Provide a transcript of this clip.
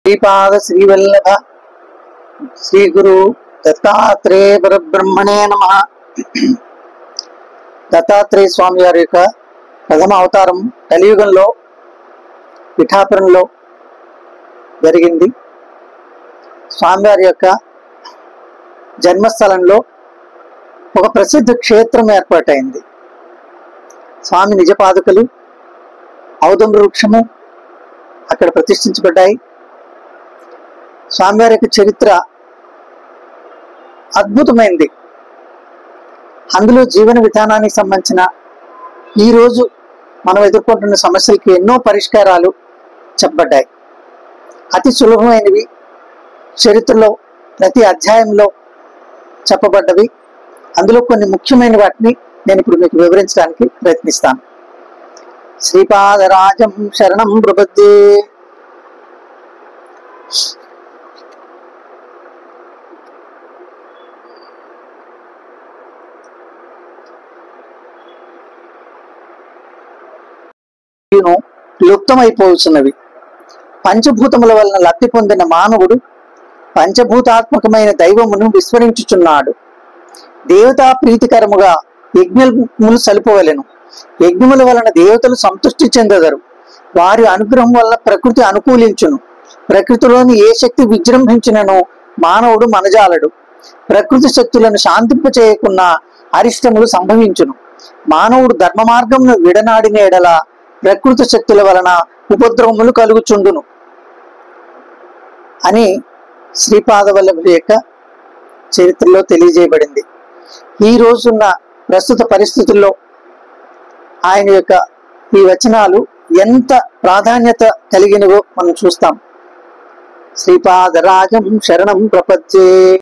श्रीपाद श्रीवल्लभ श्री गुरु दत्तात्रेय परब्रह्मणे नमः। దత్తాత్రేయ స్వామి వారి యొక్క ప్రథమ అవతారం కలియుగంలో పిఠాపురంలో జరిగింది. స్వామివారి యొక్క జన్మస్థలంలో ఒక ప్రసిద్ధ క్షేత్రం ఏర్పాటైంది. స్వామి నిజపాదుకలు ఔదంబర వృక్షము అక్కడ ప్రతిష్ఠించబడ్డాయి. స్వామివారి యొక్క చరిత్ర అద్భుతమైంది. అందులో జీవన విధానానికి సంబంధించిన ఈరోజు మనం ఎదుర్కొంటున్న సమస్యలకి ఎన్నో పరిష్కారాలు చెప్పబడ్డాయి. అతి సులభమైనవి చరిత్రలో ప్రతి అధ్యాయంలో చెప్పబడ్డవి. అందులో కొన్ని ముఖ్యమైన వాటిని నేను ఇప్పుడు మీకు వివరించడానికి ప్రయత్నిస్తాను. శ్రీపాదరాజం శరణం ప్రపద్యే. లుప్తమైపోతున్నవి. పంచభూతముల వలన లబ్ధి పొందిన మానవుడు పంచభూతాత్మకమైన దైవమును విస్మరించుచున్నాడు. దేవతా ప్రీతికరముగా యజ్ఞములు సలుపవలెను. యజ్ఞముల వలన దేవతలు సంతృష్టి చెందెదరు. వారి అనుగ్రహం వలన ప్రకృతి అనుకూలించును. ప్రకృతిలోని ఏ శక్తి విజృంభించినను మానవుడు మనజాలడు. ప్రకృతి శక్తులను శాంతింపచేయకున్నా అరిష్టములు సంభవించును. మానవుడు ధర్మ మార్గమును విడనాడిన ఎడల ప్రకృతి శక్తుల వలన ఉపద్రవములు కలుగుచుండును అని శ్రీపాదవల్లభుడి యొక్క చరిత్రలో తెలియజేయబడింది. ఈ రోజున్న ప్రస్తుత పరిస్థితుల్లో ఆయన యొక్క ఈ వచనాలు ఎంత ప్రాధాన్యత కలిగినవో మనం చూస్తాం. శ్రీపాదరాజం శరణం ప్రపద్యే.